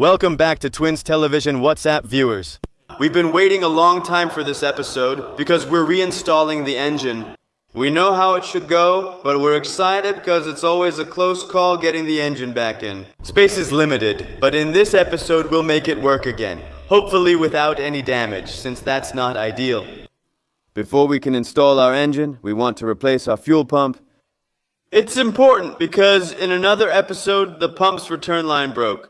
Welcome back to Twins Television WhatsApp viewers. We've been waiting a long time for this episode because we're reinstalling the engine. We know how it should go, but we're excited because it's always a close call getting the engine back in. Space is limited, but in this episode we'll make it work again. Hopefully without any damage, since that's not ideal. Before we can install our engine, we want to replace our fuel pump. It's important because in another episode, the pump's return line broke.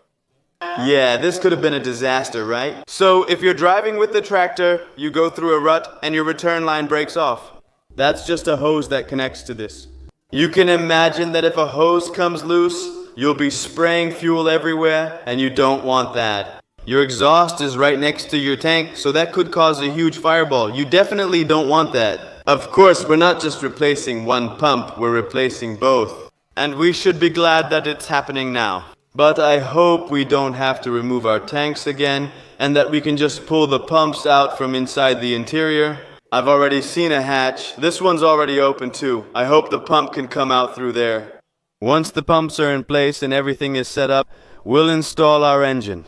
Yeah, this could have been a disaster, right? So if you're driving with the tractor, you go through a rut and your return line breaks off. That's just a hose that connects to this. You can imagine that if a hose comes loose, you'll be spraying fuel everywhere, and you don't want that. Your exhaust is right next to your tank, so that could cause a huge fireball. You definitely don't want that. Of course, we're not just replacing one pump, we're replacing both. And we should be glad that it's happening now. But I hope we don't have to remove our tanks again, and that we can just pull the pumps out from inside the interior. I've already seen a hatch. This one's already open too. I hope the pump can come out through there. Once the pumps are in place and everything is set up, we'll install our engine.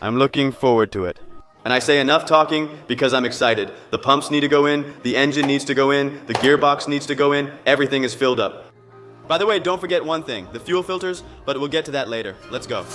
I'm looking forward to it. And I say enough talking because I'm excited. The pumps need to go in, the engine needs to go in, the gearbox needs to go in, everything is filled up. By the way, don't forget one thing, the fuel filters, but we'll get to that later. Let's go.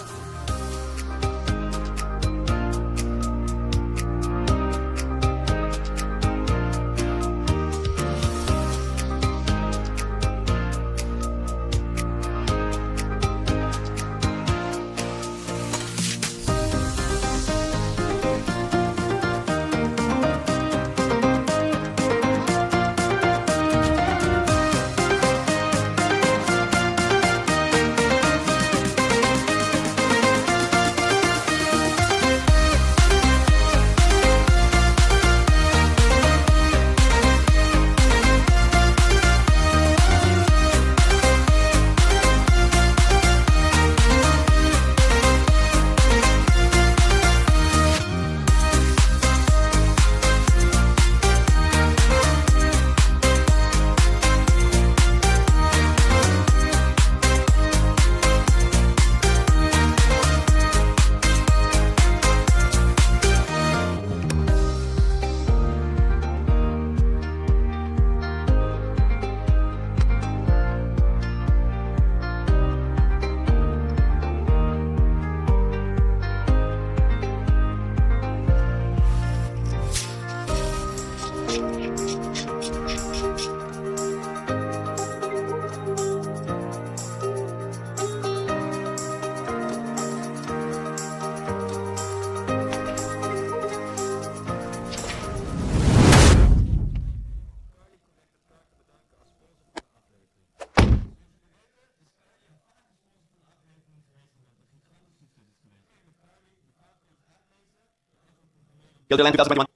Gallardo 2021.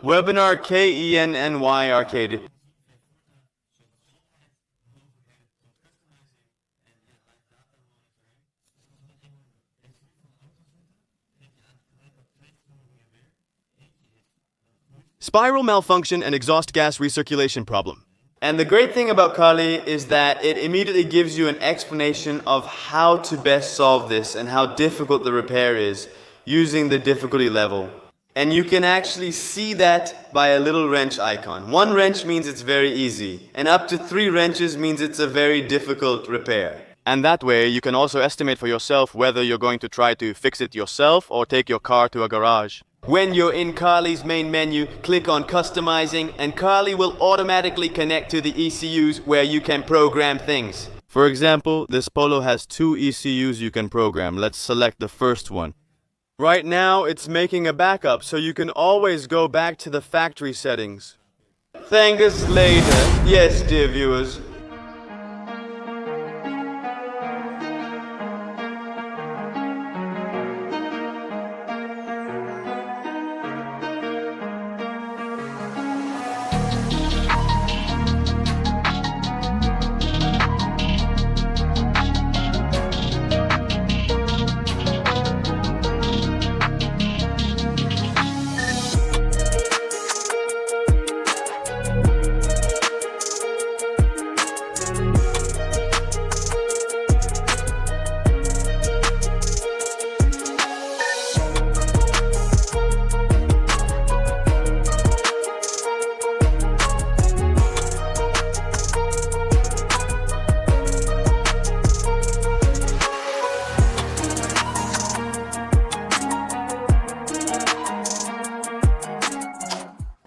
Webinar KENNY Arcade. Spiral malfunction and exhaust gas recirculation problem. And the great thing about Kali is that it immediately gives you an explanation of how to best solve this and how difficult the repair is using the difficulty level. And you can actually see that by a little wrench icon. One wrench means it's very easy, and up to 3 wrenches means it's a very difficult repair. And that way you can also estimate for yourself whether you're going to try to fix it yourself or take your car to a garage. When you're in Kali's main menu, click on Customizing, and Kali will automatically connect to the ECUs where you can program things. For example, this Polo has 2 ECUs you can program. Let's select the first one. Right now, it's making a backup, so you can always go back to the factory settings. Thank us later. Yes, dear viewers.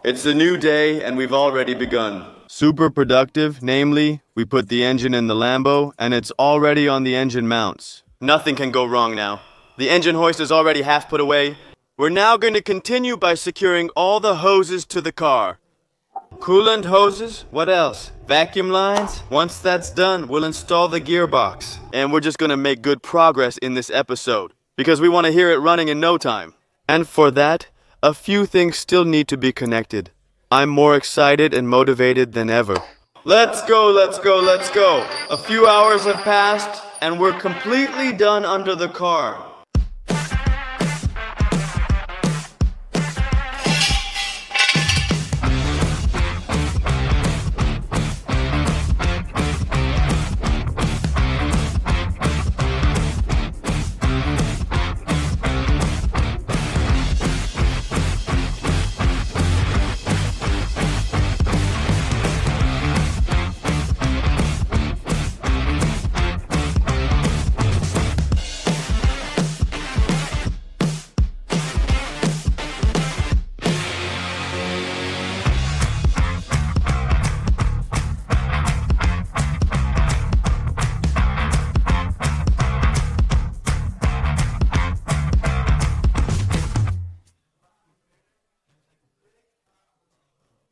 It's a new day and we've already begun. Super productive, namely, we put the engine in the Lambo and it's already on the engine mounts. Nothing can go wrong now. The engine hoist is already half put away. We're now going to continue by securing all the hoses to the car. Coolant hoses? What else? Vacuum lines? Once that's done, we'll install the gearbox. And we're just gonna make good progress in this episode, because we want to hear it running in no time. And for that, a few things still need to be connected. I'm more excited and motivated than ever. Let's go, let's go, let's go. A few hours have passed, and we're completely done under the car.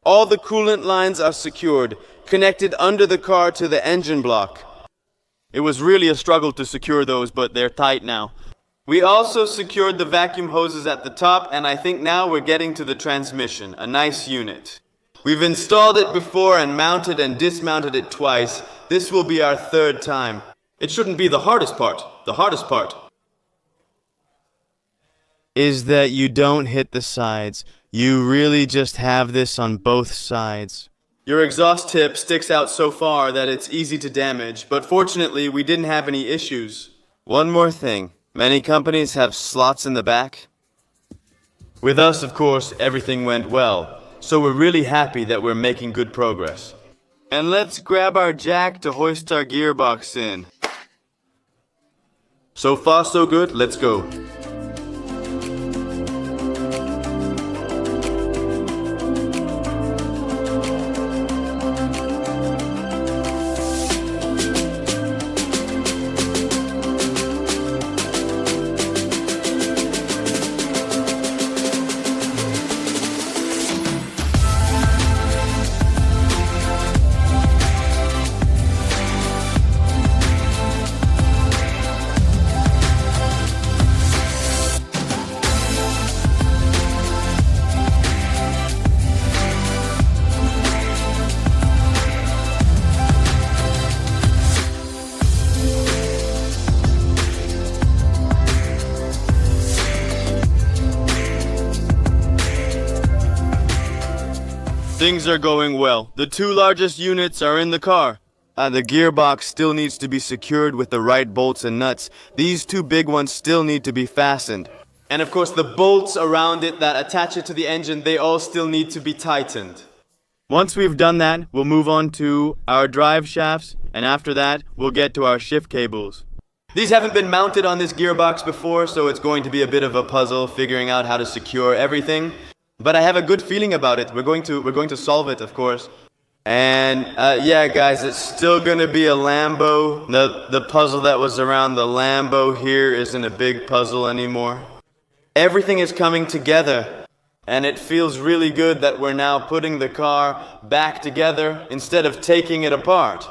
All the coolant lines are secured, connected under the car to the engine block. It was really a struggle to secure those, but they're tight now. We also secured the vacuum hoses at the top, and I think now we're getting to the transmission, a nice unit. We've installed it before and mounted and dismounted it twice. This will be our third time. It shouldn't be the hardest part. The hardest part is that you don't hit the sides. You really just have this on both sides. Your exhaust tip sticks out so far that it's easy to damage, but fortunately we didn't have any issues. One more thing. Many companies have slots in the back. With us, of course, everything went well, so we're really happy that we're making good progress. And let's grab our jack to hoist our gearbox in. So far so good, let's go. Things are going well. The two largest units are in the car. The gearbox still needs to be secured with the right bolts and nuts. These two big ones still need to be fastened. And of course the bolts around it that attach it to the engine, they all still need to be tightened. Once we've done that, we'll move on to our drive shafts, and after that, we'll get to our shift cables. These haven't been mounted on this gearbox before, so it's going to be a bit of a puzzle figuring out how to secure everything. But I have a good feeling about it. We're going to solve it, of course. And yeah, guys, it's still gonna be a Lambo. The puzzle that was around the Lambo here isn't a big puzzle anymore. Everything is coming together, and it feels really good that we're now putting the car back together instead of taking it apart.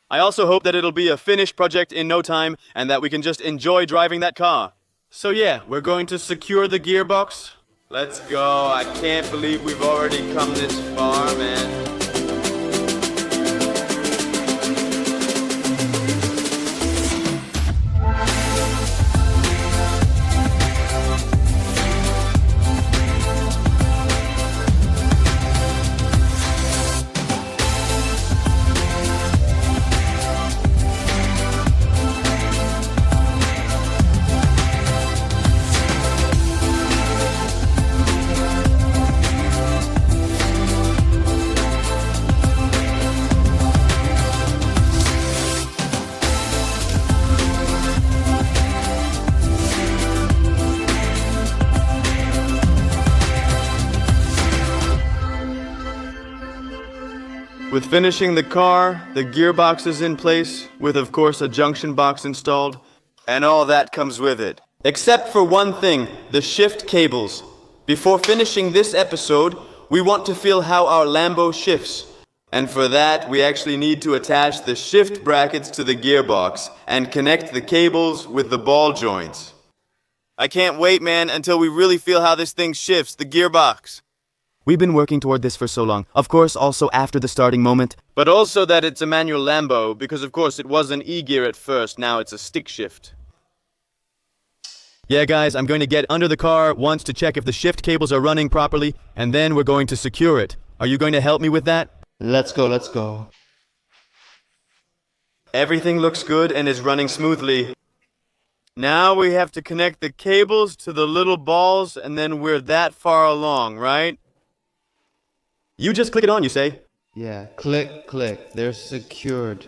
I also hope that it'll be a finished project in no time, and that we can just enjoy driving that car. So yeah, we're going to secure the gearbox. Let's go. I can't believe we've already come this far, man. With finishing the car, the gearbox is in place, with of course a junction box installed, and all that comes with it. Except for one thing, the shift cables. Before finishing this episode, we want to feel how our Lambo shifts. And for that, we actually need to attach the shift brackets to the gearbox and connect the cables with the ball joints. I can't wait, man, until we really feel how this thing shifts, the gearbox. We've been working toward this for so long. Of course, also after the starting moment. But also that it's a manual Lambo, because of course it was an E-gear at first, now it's a stick shift. Yeah, guys, I'm going to get under the car once to check if the shift cables are running properly, and then we're going to secure it. Are you going to help me with that? Let's go. Everything looks good and is running smoothly. Now we have to connect the cables to the little balls, and then we're that far along, right? You just click it on, you say? Yeah, click. They're secured.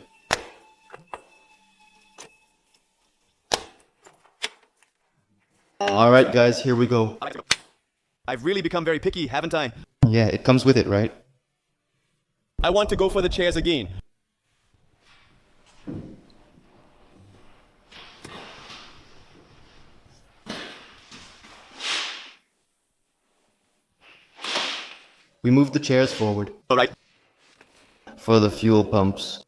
Alright guys, here we go. I've really become very picky, haven't I? Yeah, it comes with it, right? I want to go for the chairs again. We move the chairs forward. Alright. For the fuel pumps.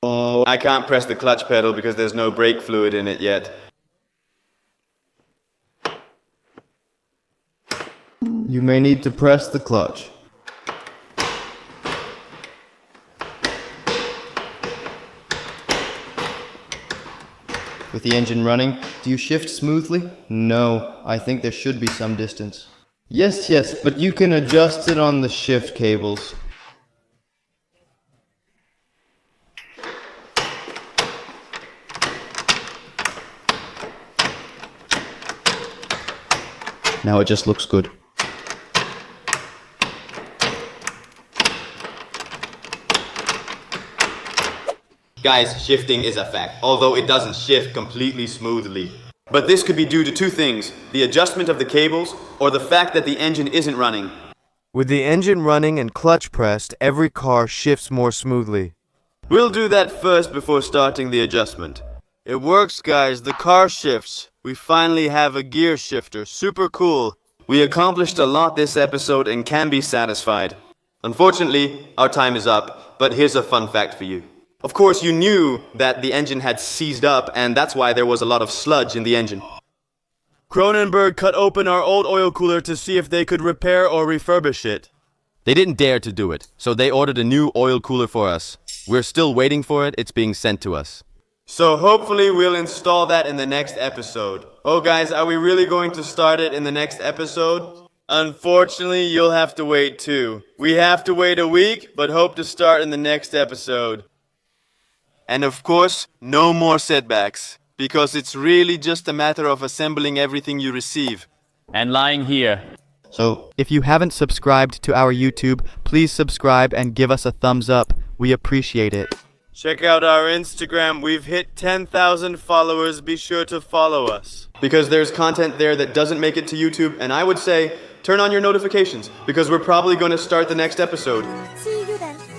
Oh, I can't press the clutch pedal because there's no brake fluid in it yet. You may need to press the clutch. With the engine running, do you shift smoothly? No, I think there should be some distance. Yes, but you can adjust it on the shift cables. Now it just looks good. Guys, shifting is a fact, although it doesn't shift completely smoothly. But this could be due to two things, the adjustment of the cables, or the fact that the engine isn't running. With the engine running and clutch pressed, every car shifts more smoothly. We'll do that first before starting the adjustment. It works, guys, the car shifts. We finally have a gear shifter, super cool. We accomplished a lot this episode and can be satisfied. Unfortunately, our time is up, but here's a fun fact for you. Of course, you knew that the engine had seized up, and that's why there was a lot of sludge in the engine. Cronenberg cut open our old oil cooler to see if they could repair or refurbish it. They didn't dare to do it, so they ordered a new oil cooler for us. We're still waiting for it. It's being sent to us. So hopefully we'll install that in the next episode. Oh guys, are we really going to start it in the next episode? Unfortunately, you'll have to wait too. We have to wait a week, but hope to start in the next episode. And of course, no more setbacks, because it's really just a matter of assembling everything you receive. And lying here. So, If you haven't subscribed to our YouTube, please subscribe and give us a thumbs up. We appreciate it. Check out our Instagram. We've hit 10,000 followers. Be sure to follow us. Because there's content there that doesn't make it to YouTube, and I would say, turn on your notifications, because we're probably going to start the next episode. See you then.